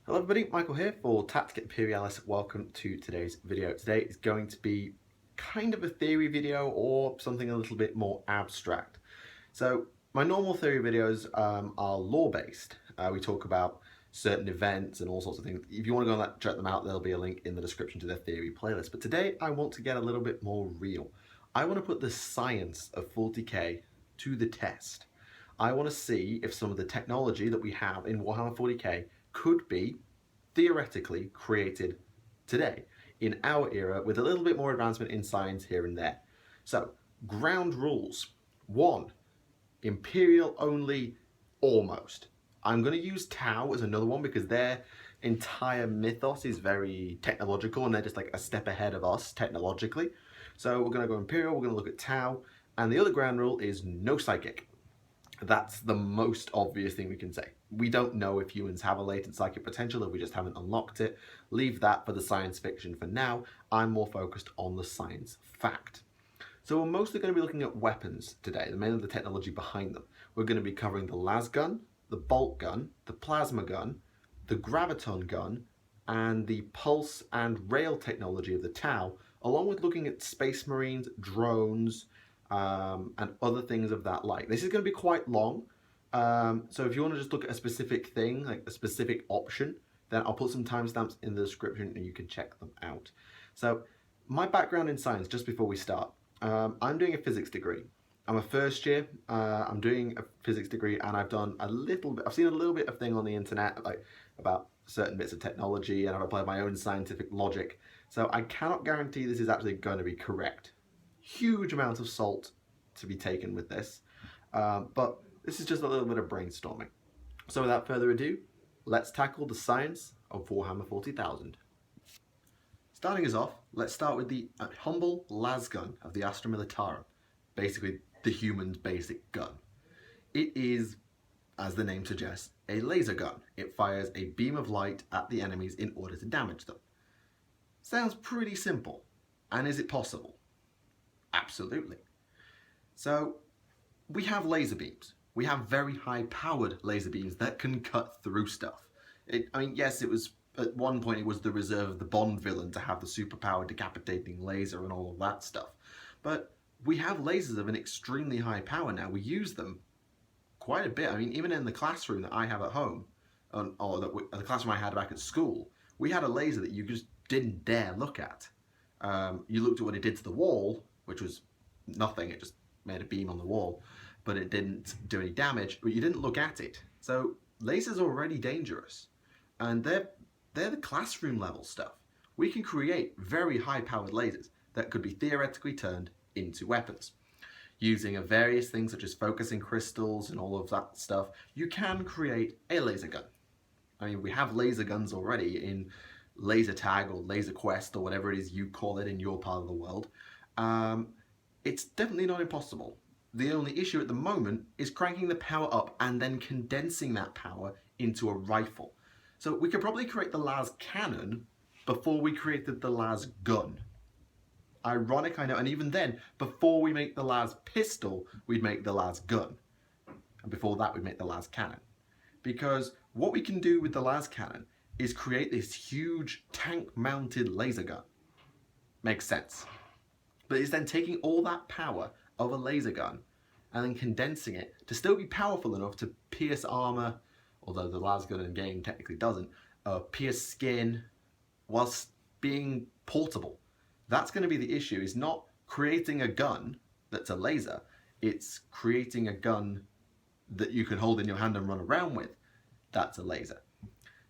Hello everybody, Michael here for Tactica Imperialis. Welcome to today's video. Today is going to be kind of a theory video or something a little bit more abstract. So my normal theory videos are lore-based. We talk about certain events and all sorts of things. If you want to go and check them out, there'll be a link in the description to the theory playlist. But today I want to get a little bit more real. I want to put the science of 40k to the test. I want to see if some of the technology that we have in Warhammer 40k could be theoretically created today in our era with a little bit more advancement in science here and there. So, ground rules. 1. Imperial only, almost. I'm going to use Tau as another one because their entire mythos is very technological and they're just like a step ahead of us technologically. So we're going to go Imperial, we're going to look at Tau, and the other ground rule is no psychic. That's the most obvious thing we can say. We don't know if humans have a latent psychic potential, if we just haven't unlocked it. Leave that for the science fiction for now. I'm more focused on the science fact. So we're mostly going to be looking at weapons today, mainly the technology behind them. We're going to be covering the lasgun, the bolt gun, the plasma gun, the graviton gun, and the pulse and rail technology of the Tau, along with looking at space marines, drones, and other things of that like. This is going to be quite long, so if you want to just look at a specific thing, like a specific option, then I'll put some timestamps in the description and you can check them out. So my background in science, just before we start, I'm doing a physics degree. I'm a first year, I'm doing a physics degree, and I've done a little bit, I've seen a little bit of thing on the internet like about certain bits of technology, and I've applied my own scientific logic. So I cannot guarantee this is actually going to be correct. Huge amount of salt to be taken with this, but this is just a little bit of brainstorming. So without further ado, let's tackle the science of Warhammer 40,000. Starting us off, let's start with the humble lasgun of the Astra Militarum, basically the human's basic gun. It is, as the name suggests, a laser gun. It fires a beam of light at the enemies in order to damage them. Sounds pretty simple, and is it possible? Absolutely. So we have laser beams. We have very high powered laser beams that can cut through stuff. I mean, yes, it was at one point it was the reserve of the Bond villain to have the superpowered decapitating laser and all of that stuff. But we have lasers of an extremely high power now. We use them quite a bit. I mean, even in the classroom that I have at home, or the classroom I had back at school, we had a laser that you just didn't dare look at. You looked at what it did to the wall, which was nothing, it just made a beam on the wall, but it didn't do any damage, but you didn't look at it. So lasers are already dangerous, and they're the classroom level stuff. We can create very high powered lasers that could be theoretically turned into weapons. Using various things such as focusing crystals and all of that stuff, you can create a laser gun. I mean, we have laser guns already in laser tag or laser quest or whatever it is you call it in your part of the world. It's definitely not impossible. The only issue at the moment is cranking the power up and then condensing that power into a rifle. So we could probably create the las cannon before we created the las gun. Ironic, I know, and even then, before we make the las pistol, we'd make the las gun. And before that, we'd make the las cannon. Because what we can do with the las cannon is create this huge tank-mounted laser gun. Makes sense. But it's then taking all that power of a laser gun and then condensing it to still be powerful enough to pierce armor, although the lasgun in game technically doesn't, pierce skin, whilst being portable. That's going to be the issue, is not creating a gun that's a laser, it's creating a gun that you can hold in your hand and run around with. That's a laser.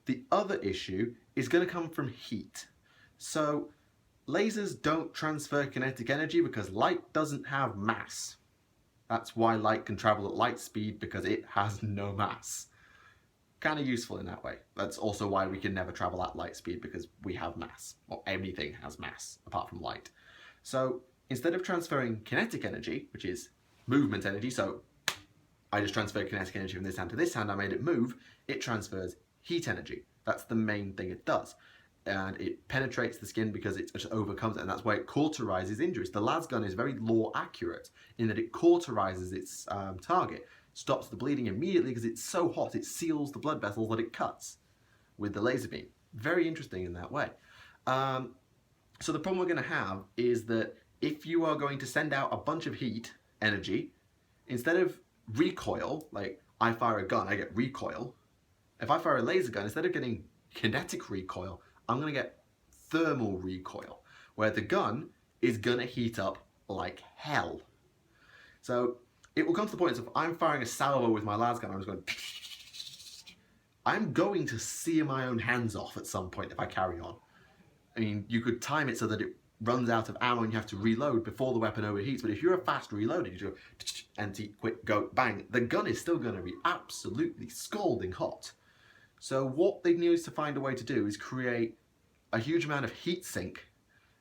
The other issue is going to come from heat. So lasers don't transfer kinetic energy because light doesn't have mass. That's why light can travel at light speed, because it has no mass. Kind of useful in that way. That's also why we can never travel at light speed, because we have mass, or anything has mass apart from light. So instead of transferring kinetic energy, which is movement energy, so I just transferred kinetic energy from this hand to this hand, I made it move, it transfers heat energy. That's the main thing it does. And it penetrates the skin because it just overcomes it, and that's why it cauterizes injuries. The lasgun is very lore accurate in that it cauterizes its target, stops the bleeding immediately because it's so hot it seals the blood vessels that it cuts. with the laser beam. Very interesting in that way. So the problem we're going to have is that if you are going to send out a bunch of heat energy, instead of recoil, like I fire a gun, I get recoil. If I fire a laser gun, instead of getting kinetic recoil, I'm going to get thermal recoil, where the gun is going to heat up like hell. So it will come to the point, so if I'm firing a salvo with my lasgun, I'm just going, I'm going to sear my own hands off at some point if I carry on. I mean, you could time it so that it runs out of ammo and you have to reload before the weapon overheats, but if you're a fast reloader, you go empty, quick, go, bang, the gun is still going to be absolutely scalding hot. So what they need to find a way to do is create a huge amount of heat sink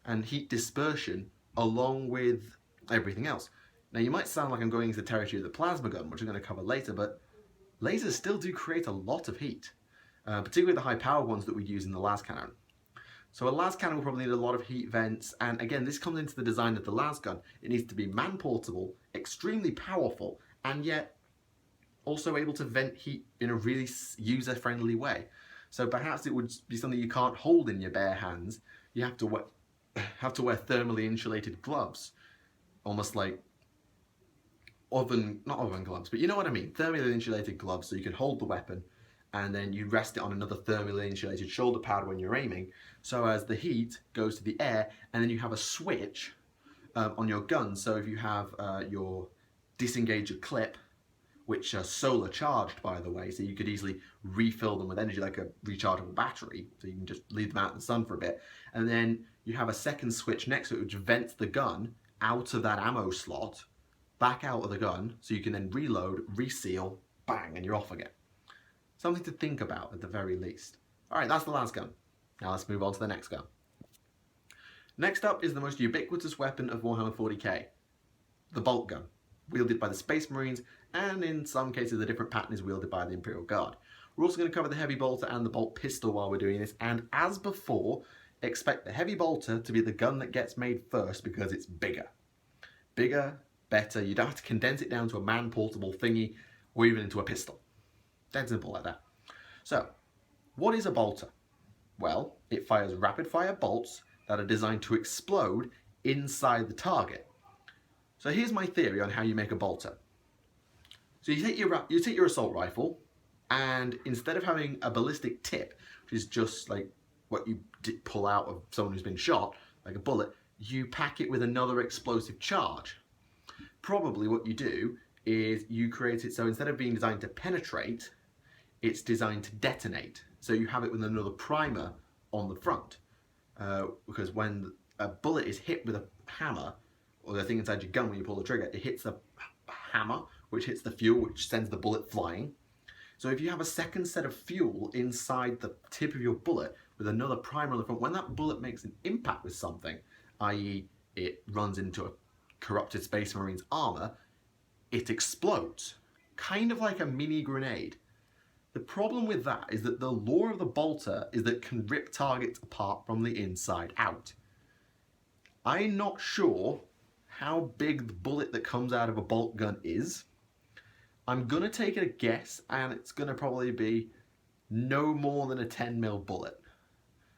and heat dispersion along with everything else. Now you might sound like I'm going into the territory of the plasma gun, which I'm going to cover later, but lasers still do create a lot of heat, particularly the high power ones that we use in the las cannon. So a las cannon will probably need a lot of heat vents, and again, this comes into the design of the las gun. It needs to be man-portable, extremely powerful, and yet also able to vent heat in a really user-friendly way. So perhaps it would be something you can't hold in your bare hands. You have to wear thermally insulated gloves, almost like not oven gloves, but you know what I mean, thermally insulated gloves, so you can hold the weapon and then you rest it on another thermally insulated shoulder pad when you're aiming, so as the heat goes to the air, and then you have a switch on your gun. So if you have your disengager clip, which are solar charged, by the way, so you could easily refill them with energy like a rechargeable battery, so you can just leave them out in the sun for a bit, and then you have a second switch next to it which vents the gun out of that ammo slot, back out of the gun, so you can then reload, reseal, bang, and you're off again. Something to think about at the very least. Alright, that's the las gun. Now let's move on to the next gun. Next up is the most ubiquitous weapon of Warhammer 40k, the bolt gun, wielded by the Space Marines, and in some cases a different pattern is wielded by the Imperial Guard. We're also going to cover the heavy bolter and the bolt pistol while we're doing this, and as before, expect the heavy bolter to be the gun that gets made first because it's bigger. Bigger, better, you don't have to condense it down to a man-portable thingy or even into a pistol. Dead simple like that. So, what is a bolter? Well, it fires rapid-fire bolts that are designed to explode inside the target. So here's my theory on how you make a bolter. So you take your assault rifle, and instead of having a ballistic tip, which is just like what you pull out of someone who's been shot, like a bullet, you pack it with another explosive charge. Probably what you do is you create it so instead of being designed to penetrate, it's designed to detonate. So you have it with another primer on the front. Because when a bullet is hit with a hammer, or the thing inside your gun when you pull the trigger, it hits the hammer, which hits the fuel, which sends the bullet flying. So if you have a second set of fuel inside the tip of your bullet with another primer on the front, when that bullet makes an impact with something, i.e. it runs into a corrupted Space Marine's armor, it explodes. Kind of like a mini grenade. The problem with that is that the lore of the bolter is that it can rip targets apart from the inside out. I'm not sure how big the bullet that comes out of a bolt gun is. I'm going to take a guess, and it's going to probably be no more than a 10mm bullet.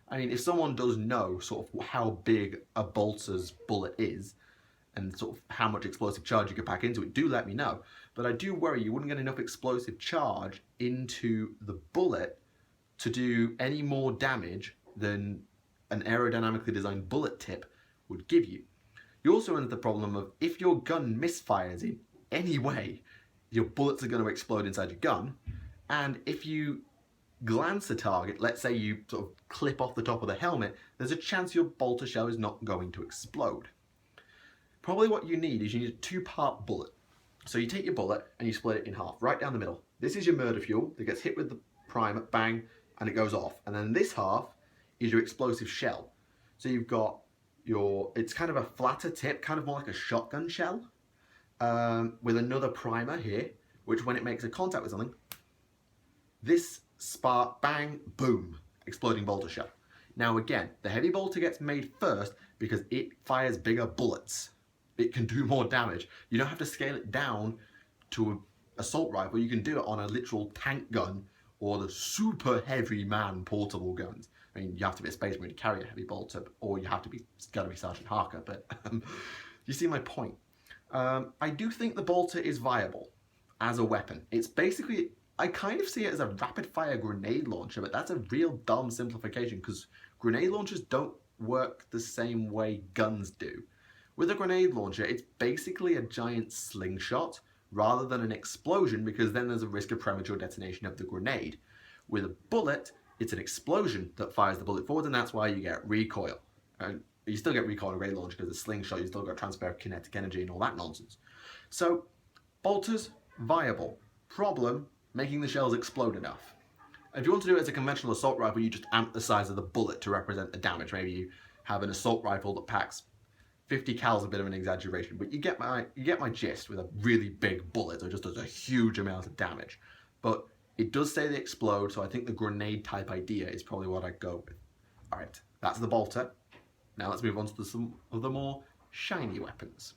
I mean, if someone does know sort of how big a bolter's bullet is, and sort of how much explosive charge you can pack into it, do let me know. But I do worry you wouldn't get enough explosive charge into the bullet to do any more damage than an aerodynamically designed bullet tip would give you. You also run into the problem of if your gun misfires in any way, your bullets are going to explode inside your gun, and if you glance a target, let's say you sort of clip off the top of the helmet, there's a chance your bolter shell is not going to explode. Probably what you need is you need a two-part bullet. So you take your bullet and you split it in half, right down the middle. This is your murder fuel that gets hit with the primer, bang, and it goes off. And then this half is your explosive shell. So you've got it's kind of a flatter tip, kind of more like a shotgun shell, with another primer here, which when it makes a contact with something, this spark, bang, boom, exploding bolter shell. Now again, the heavy bolter gets made first because it fires bigger bullets. It can do more damage. You don't have to scale it down to an assault rifle. You can do it on a literal tank gun or the super heavy man portable guns. I mean, you have to be a space marine to carry a heavy bolter, or you have to be Sergeant Harker, but you see my point. I do think the bolter is viable as a weapon. It's basically, I kind of see it as a rapid-fire grenade launcher, but that's a real dumb simplification because grenade launchers don't work the same way guns do. With a grenade launcher, it's basically a giant slingshot rather than an explosion, because then there's a risk of premature detonation of the grenade. With a bullet, it's an explosion that fires the bullet forward, and that's why you get recoil. And you still get recoil in a grenade launcher because it's a slingshot, you still got transfer of kinetic energy and all that nonsense. So, bolters, viable. Problem, making the shells explode enough. If you want to do it as a conventional assault rifle, you just amp the size of the bullet to represent the damage. Maybe you have an assault rifle that packs 50 cal's a bit of an exaggeration, but you get my gist with a really big bullet, so it just does a huge amount of damage. But it does say they explode, so I think the grenade type idea is probably what I'd go with. Alright, that's the bolter. Now let's move on to some of the more shiny weapons.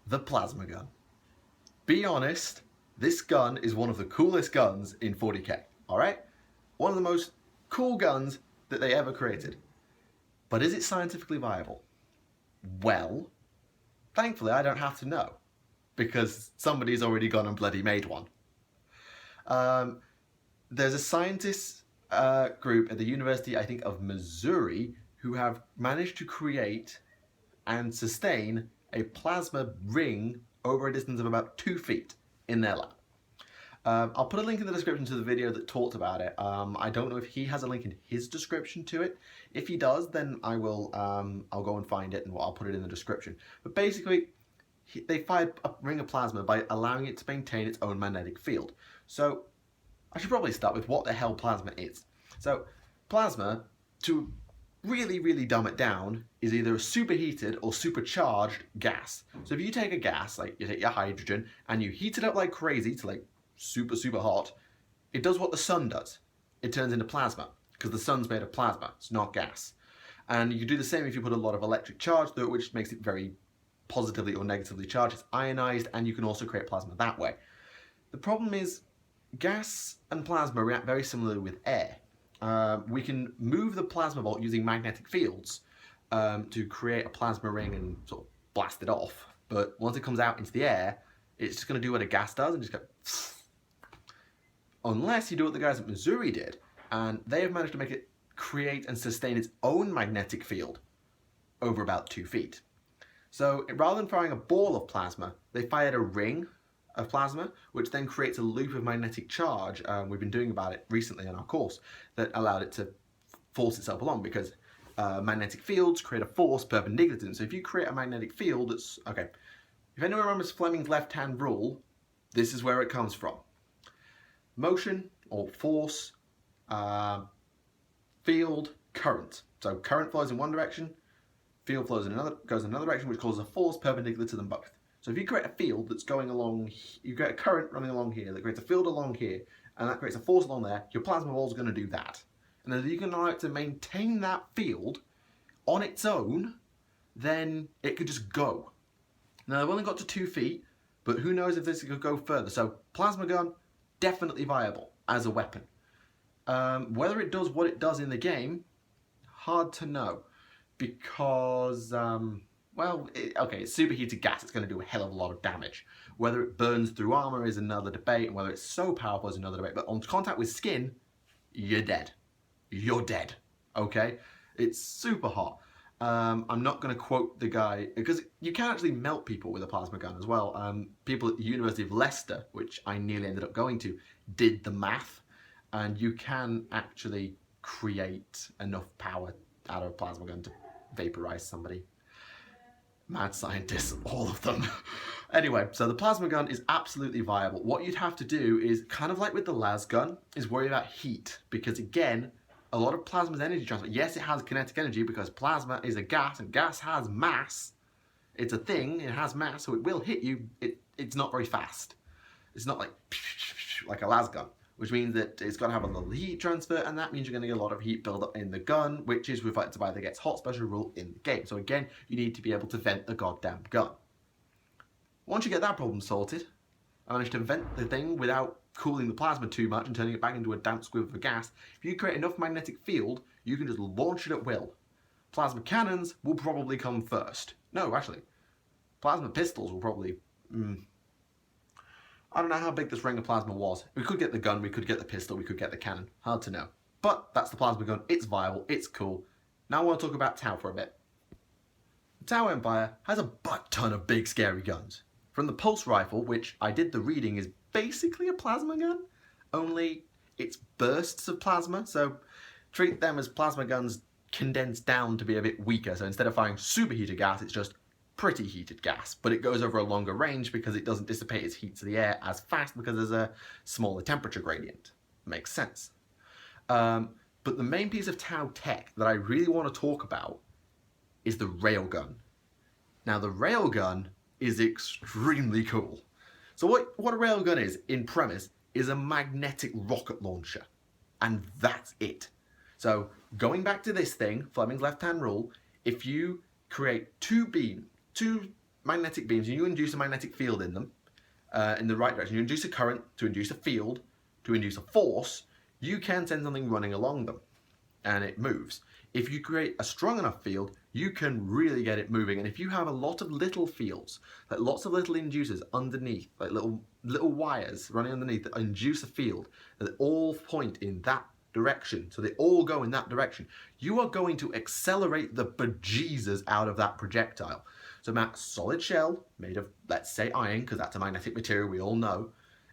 The plasma gun. Be honest, this gun is one of the coolest guns in 40k, alright? One of the most cool guns that they ever created. But is it scientifically viable? Well, thankfully I don't have to know, because somebody's already gone and bloody made one. There's a scientist group at the University, I think, of Missouri, who have managed to create and sustain a plasma ring over a distance of about 2 feet in their lab. I'll put a link in the description to the video that talked about it. I don't know if he has a link in his description to it. If he does, then I will. I'll go and find it and I'll put it in the description. But basically, they fired a ring of plasma by allowing it to maintain its own magnetic field. So I should probably start with what the hell plasma is. So plasma, to really dumb it down, is either a superheated or supercharged gas. So if you take a gas, like you take your hydrogen, and you heat it up like crazy to like super hot, it does what the sun does. It turns into plasma, because the sun's made of plasma, it's not gas. And you can do the same if you put a lot of electric charge through it, which makes it very positively or negatively charged. It's ionized, and you can also create plasma that way. The problem is, gas and plasma react very similarly with air. We can move the plasma bolt using magnetic fields to create a plasma ring and sort of blast it off. But once it comes out into the air, it's just going to do what a gas does and just go... Unless you do what the guys at Missouri did, and they have managed to make it create and sustain its own magnetic field over about 2 feet. So rather than firing a ball of plasma, they fired a ring of plasma, which then creates a loop of magnetic charge. We've been doing about it recently on our course, that allowed it to force itself along, because magnetic fields create a force perpendicular to them. So if you create a magnetic field that's, okay, if anyone remembers Fleming's left-hand rule, this is where it comes from. Motion or force, field, current. So current flows in one direction, field flows in another, goes in another direction, which causes a force perpendicular to them both. So if you create a field that's going along, you get a current running along here that creates a field along here, and that creates a force along there, your plasma ball is going to do that. And if you can allow it to maintain that field on its own, then it could just go. Now they've only got to 2 feet, but who knows if this could go further. So plasma gun, definitely viable as a weapon. Whether it does what it does in the game, hard to know, because well, okay, it's superheated gas, it's going to do a hell of a lot of damage. Whether it burns through armor is another debate, and whether it's so powerful is another debate, but on contact with skin, you're dead. You're dead, okay? It's super hot. I'm not going to quote the guy, because you can actually melt people with a plasma gun as well. People at the University of Leicester, which I nearly ended up going to, did the math, and you can actually create enough power out of a plasma gun to vaporize somebody. Mad scientists, all of them. Anyway, so the plasma gun is absolutely viable. What you'd have to do is, kind of like with the lasgun, is worry about heat, because again, a lot of plasma's energy transfer. Yes, it has kinetic energy because plasma is a gas, and gas has mass. It's a thing, it has mass, so it will hit you. It's not very fast. It's not like a lasgun, which means that it's got to have a little heat transfer, and that means you're going to get a lot of heat buildup in the gun, which is reflected by the gets hot special rule in the game. So again, you need to be able to vent the goddamn gun. Once you get that problem sorted, I managed to vent the thing without cooling the plasma too much and turning it back into a damp squib of a gas. If you create enough magnetic field, you can just launch it at will. Plasma cannons will probably come first. No, actually, plasma pistols will probably... I don't know how big this ring of plasma was. We could get the gun, we could get the pistol, we could get the cannon. Hard to know. But that's the plasma gun. It's viable, it's cool. Now I want to talk about Tau for a bit. The Tau Empire has a butt ton of big scary guns. From the pulse rifle, which I did the reading is basically a plasma gun, only it's bursts of plasma, so treat them as plasma guns condensed down to be a bit weaker. So instead of firing superheated gas, it's just pretty heated gas, but it goes over a longer range because it doesn't dissipate its heat to the air as fast because there's a smaller temperature gradient. Makes sense. But the main piece of Tau tech that I really want to talk about is the Railgun. Now the Railgun is extremely cool. So what a Railgun is, in premise, is a magnetic rocket launcher. And that's it. So going back to this thing, Fleming's left-hand rule, if you create two magnetic beams, and you induce a magnetic field in them, in the right direction, you induce a current to induce a field, to induce a force, you can send something running along them, and it moves. If you create a strong enough field, you can really get it moving. And if you have a lot of little fields, like lots of little inducers underneath, like little wires running underneath that induce a field, that all point in that direction, so they all go in that direction, you are going to accelerate the bejesus out of that projectile. So Matt, solid shell made of, let's say, iron, because that's a magnetic material we all know,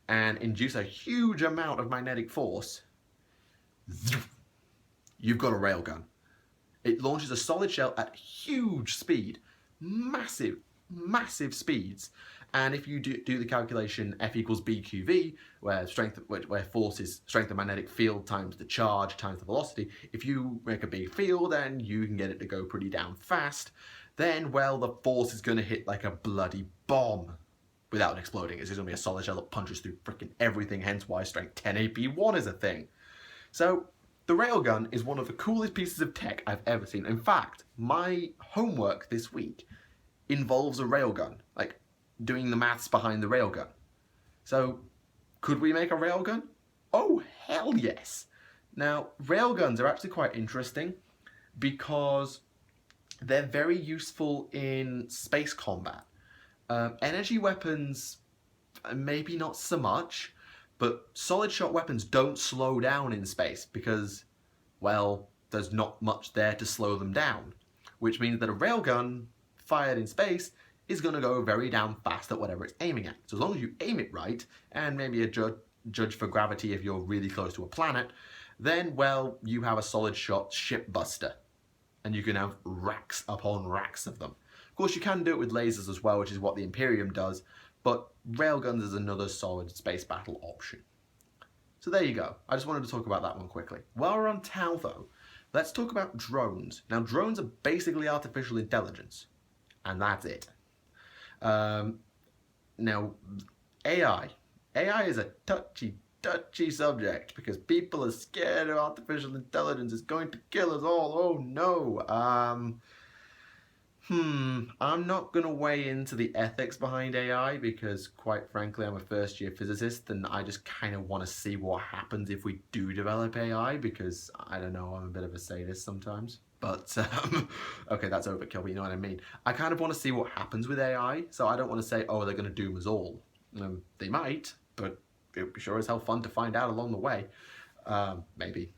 and induce a huge amount of magnetic force, you've got a railgun. It launches a solid shell at huge speed, massive speeds. And if you do the calculation F equals BQV, where force is strength of magnetic field times the charge times the velocity, if you make a big field and you can get it to go pretty damn fast, then, well, the force is going to hit like a bloody bomb without exploding. It's just going to be a solid shell that punches through freaking everything, hence why strength 10 AP1 is a thing. So the Railgun is one of the coolest pieces of tech I've ever seen. In fact, my homework this week involves a Railgun, like doing the maths behind the Railgun. So could we make a Railgun? Oh, hell yes. Now, Railguns are actually quite interesting because they're very useful in space combat. Energy weapons, maybe not so much, but solid shot weapons don't slow down in space because, well, there's not much there to slow them down. Which means that a railgun fired in space is going to go very damn fast at whatever it's aiming at. So as long as you aim it right, and maybe a judge for gravity if you're really close to a planet, then, well, you have a solid shot ship buster. And you can have racks upon racks of them. Of course, you can do it with lasers as well, which is what the Imperium does, but railguns is another solid space battle option. So there you go. I just wanted to talk about that one quickly. While we're on Tau though, let's talk about drones. Now, drones are basically artificial intelligence, and that's it. Now, AI. AI is a touchy subject because people are scared of artificial intelligence. It's going to kill us all. Oh no. I'm not going to weigh into the ethics behind AI because, quite frankly, I'm a first-year physicist and I just kind of want to see what happens if we do develop AI because, I don't know, I'm a bit of a sadist sometimes. But, okay, that's overkill, but you know what I mean. I kind of want to see what happens with AI, so I don't want to say, oh, they're going to doom us all. They might, but it would be sure as hell fun to find out along the way. Maybe.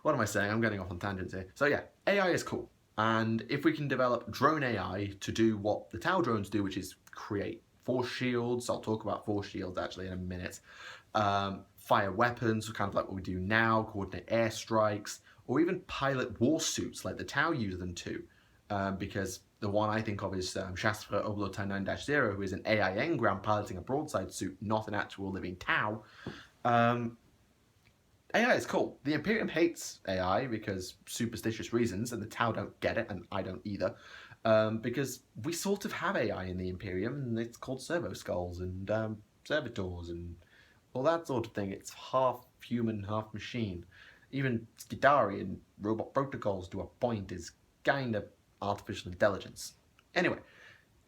What am I saying? I'm getting off on tangents here. So yeah, AI is cool. And if we can develop drone AI to do what the Tau drones do, which is create force shields, I'll talk about force shields actually in a minute, fire weapons, kind of like what we do now, coordinate airstrikes, or even pilot war suits like the Tau use them to, because the one I think of is Shastra Oblot 9-0, who is an AI engram piloting a broadside suit, not an actual living Tau. AI is cool. The Imperium hates AI because servicious reasons, and the Tau don't get it, and I don't either, because we sort of have AI in the Imperium, and it's called servo skulls and servitors and all that sort of thing. It's half human, half machine. Even Skidari and robot protocols to a point is kind of artificial intelligence. Anyway,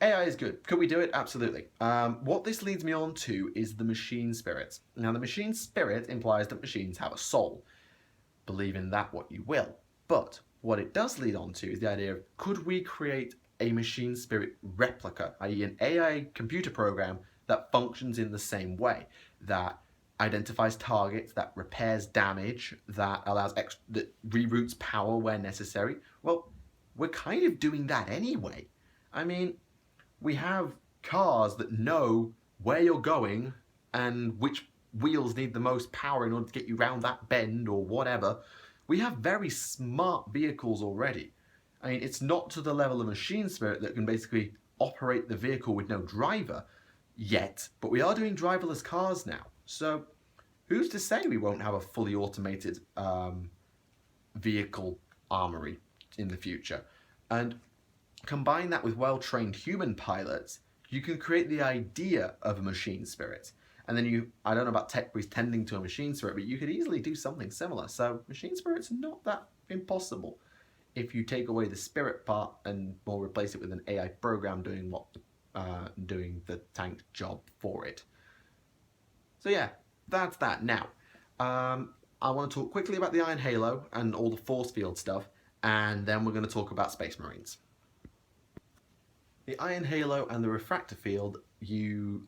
AI is good. Could we do it? Absolutely. What this leads me on to is the machine spirit. Now, the machine spirit implies that machines have a soul. Believe in that what you will. But what it does lead on to is the idea of, could we create a machine spirit replica, i.e. an AI computer program that functions in the same way, that identifies targets, that repairs damage, that that reroutes power where necessary? Well, we're kind of doing that anyway. I mean, we have cars that know where you're going and which wheels need the most power in order to get you around that bend or whatever. We have very smart vehicles already. I mean, it's not to the level of machine spirit that can basically operate the vehicle with no driver yet, but we are doing driverless cars now. So who's to say we won't have a fully automated vehicle armory in the future? And combine that with well-trained human pilots, you can create the idea of a machine spirit. And then I don't know about tech priests tending to a machine spirit, but you could easily do something similar. So machine spirit's not that impossible if you take away the spirit part and more replace it with an AI program doing doing the tank job for it. So yeah, that's that. Now, I want to talk quickly about the Iron Halo and all the force field stuff, and then we're going to talk about Space Marines. The Iron Halo and the Refractor Field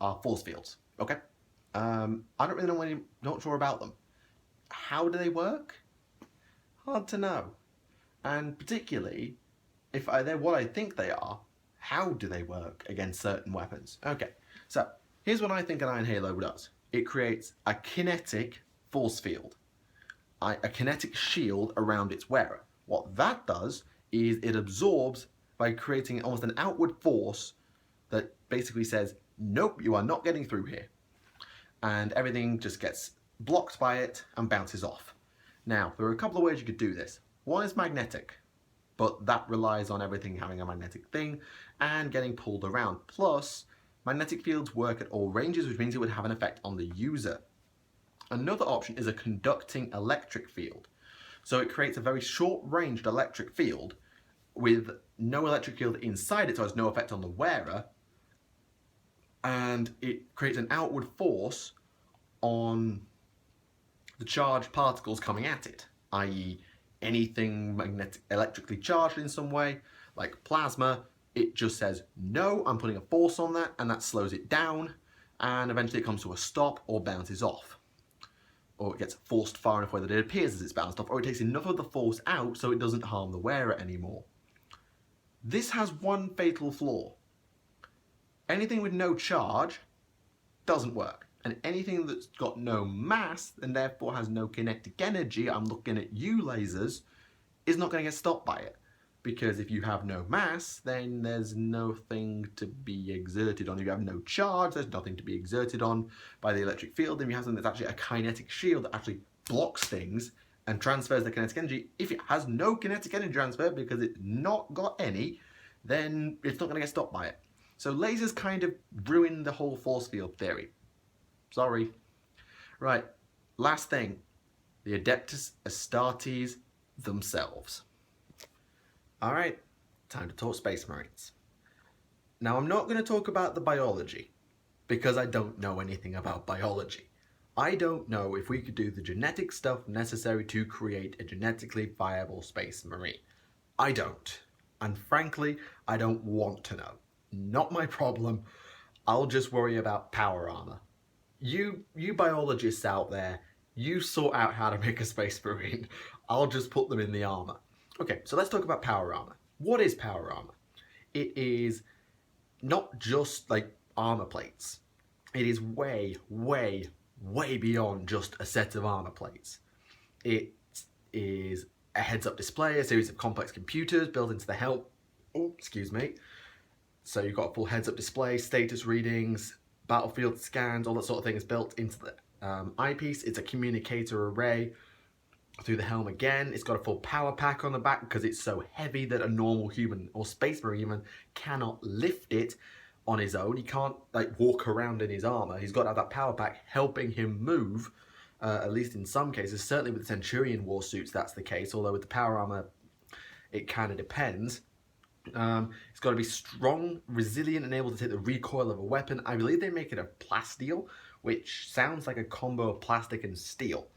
are force fields, okay? I don't really know not sure about them. How do they work? Hard to know. And particularly, if they're what I think they are, how do they work against certain weapons? Okay, so here's what I think an Iron Halo does. It creates a kinetic force field, a kinetic shield around its wearer. What that does is it absorbs by creating almost an outward force that basically says, nope, you are not getting through here. And everything just gets blocked by it and bounces off. Now, there are a couple of ways you could do this. One is magnetic, but that relies on everything having a magnetic thing and getting pulled around. Plus, magnetic fields work at all ranges, which means it would have an effect on the user. Another option is a conducting electric field. So it creates a very short-ranged electric field with no electric field inside it, so it has no effect on the wearer, and it creates an outward force on the charged particles coming at it, i.e. anything electrically charged in some way, like plasma. It just says, no, I'm putting a force on that, and that slows it down, and eventually it comes to a stop or bounces off. Or it gets forced far enough away that it appears as it's bounced off, or it takes enough of the force out so it doesn't harm the wearer anymore. This has one fatal flaw. Anything with no charge doesn't work. And anything that's got no mass and therefore has no kinetic energy, I'm looking at you lasers, is not going to get stopped by it. Because if you have no mass, then there's nothing to be exerted on. If you have no charge, there's nothing to be exerted on by the electric field. And if you have something that's actually a kinetic shield that actually blocks things and transfers the kinetic energy, if it has no kinetic energy transfer because it's not got any, then it's not going to get stopped by it. So lasers kind of ruin the whole force field theory. Sorry. Right, last thing. The Adeptus Astartes themselves. Alright, time to talk Space Marines. Now I'm not going to talk about the biology, because I don't know anything about biology. I don't know if we could do the genetic stuff necessary to create a genetically viable Space Marine. I don't. And frankly, I don't want to know. Not my problem. I'll just worry about power armor. You biologists out there, you sort out how to make a Space Marine. I'll just put them in the armor. Okay, so let's talk about power armor. What is power armor? It is not just like armor plates. It is way, way, way beyond just a set of armor plates. It is a heads-up display, a series of complex computers built into the helm. Oh, excuse me. So you've got a full heads-up display, status readings, battlefield scans, all that sort of thing is built into the eyepiece. It's a communicator array through the helm again. It's got a full power pack on the back because it's so heavy that a normal human or Space Marine even cannot lift it on his own. He can't like walk around in his armor. He's got to have that power pack helping him move, at least in some cases. Certainly with the Centurion war suits that's the case, although with the power armor it kind of depends. It's got to be strong, resilient, and able to take the recoil of a weapon. I believe they make it of plasteel, which sounds like a combo of plastic and steel.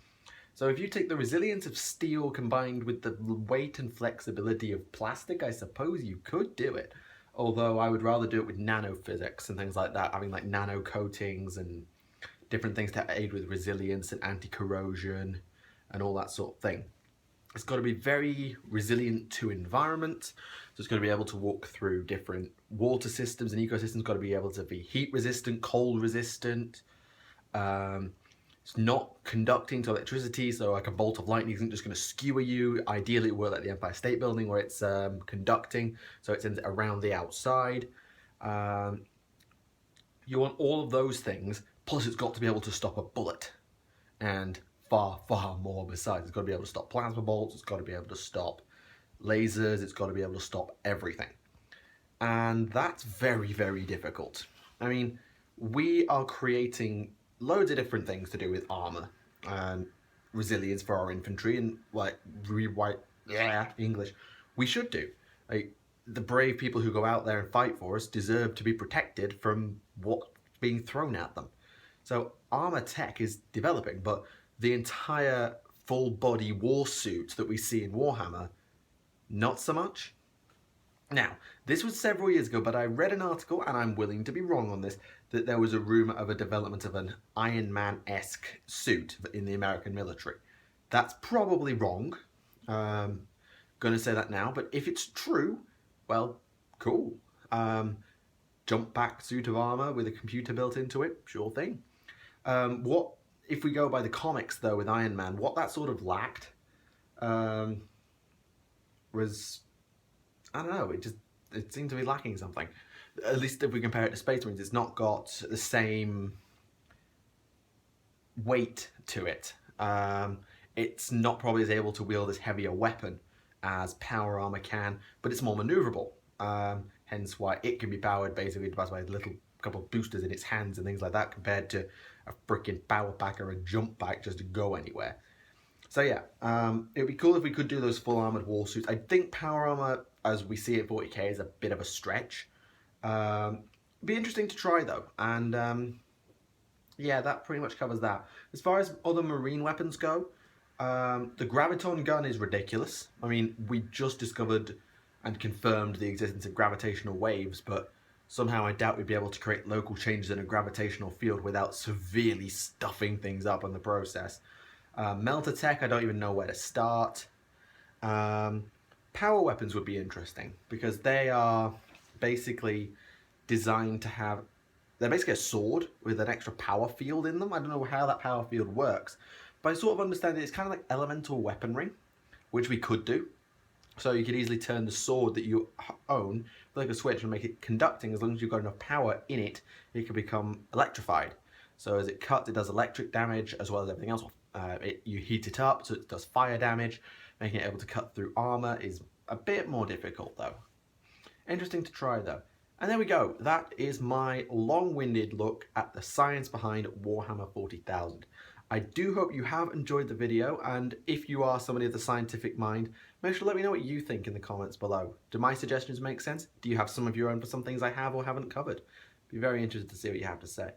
So if you take the resilience of steel combined with the weight and flexibility of plastic, I suppose you could do it. Although I would rather do it with nanophysics and things like that, having like nano coatings and different things to aid with resilience and anti-corrosion and all that sort of thing. It's got to be very resilient to environment, so it's got to be able to walk through different water systems and ecosystems. It's got to be able to be heat resistant, cold resistant. It's not conducting to electricity, so like a bolt of lightning isn't just going to skewer you. Ideally, it will like the Empire State Building, where it's conducting, so it sends it around the outside. You want all of those things, plus it's got to be able to stop a bullet, and far, far more besides. It's got to be able to stop plasma bolts, it's got to be able to stop lasers, it's got to be able to stop everything. And that's very, very difficult. I mean, we are creating loads of different things to do with armor and resilience for our infantry, and like English, we should do. Like, the brave people who go out there and fight for us deserve to be protected from what's being thrown at them. So armor tech is developing, but the entire full body war suit that we see in Warhammer, not so much. Now, this was several years ago, but I read an article, and I'm willing to be wrong on this, that there was a rumour of a development of an Iron Man-esque suit in the American military. That's probably wrong. Gonna say that now, but if it's true, well, cool. Jump back suit of armour with a computer built into it, sure thing. What if we go by the comics though with Iron Man, what that sort of lacked was, I don't know, it seemed to be lacking something. At least if we compare it to Space Marines, it's not got the same weight to it. It's not probably as able to wield as heavy a weapon as power armor can, but it's more maneuverable. Hence why it can be powered basically by a little couple of boosters in its hands and things like that, compared to a freaking power pack or a jump pack just to go anywhere. So yeah, it'd be cool if we could do those full armored war suits. I think power armor, as we see it 40k, is a bit of a stretch. Be interesting to try though, and yeah, that pretty much covers that. As far as other marine weapons go, the graviton gun is ridiculous. I mean, we just discovered and confirmed the existence of gravitational waves, but somehow I doubt we'd be able to create local changes in a gravitational field without severely stuffing things up in the process. Melter tech, I don't even know where to start. Power weapons would be interesting, because they are basically designed to have, they're basically a sword with an extra power field in them. I don't know how that power field works, but I sort of understand it's kind of like elemental weaponry, which we could do. So you could easily turn the sword that you own like a switch and make it conducting. As long as you've got enough power in it, it can become electrified. So as it cuts, it does electric damage as well as everything else. You heat it up, so it does fire damage. Making it able to cut through armor is a bit more difficult though. Interesting to try though. And there we go. That is my long-winded look at the science behind Warhammer 40,000. I do hope you have enjoyed the video, and if you are somebody of the scientific mind, make sure to let me know what you think in the comments below. Do my suggestions make sense? Do you have some of your own for some things I have or haven't covered? Be very interested to see what you have to say.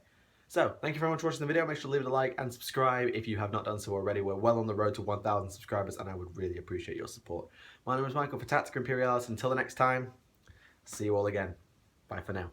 So, thank you very much for watching the video. Make sure to leave it a like and subscribe if you have not done so already. We're well on the road to 1,000 subscribers, and I would really appreciate your support. My name is Michael for Tactica Imperialis. Until the next time, see you all again. Bye for now.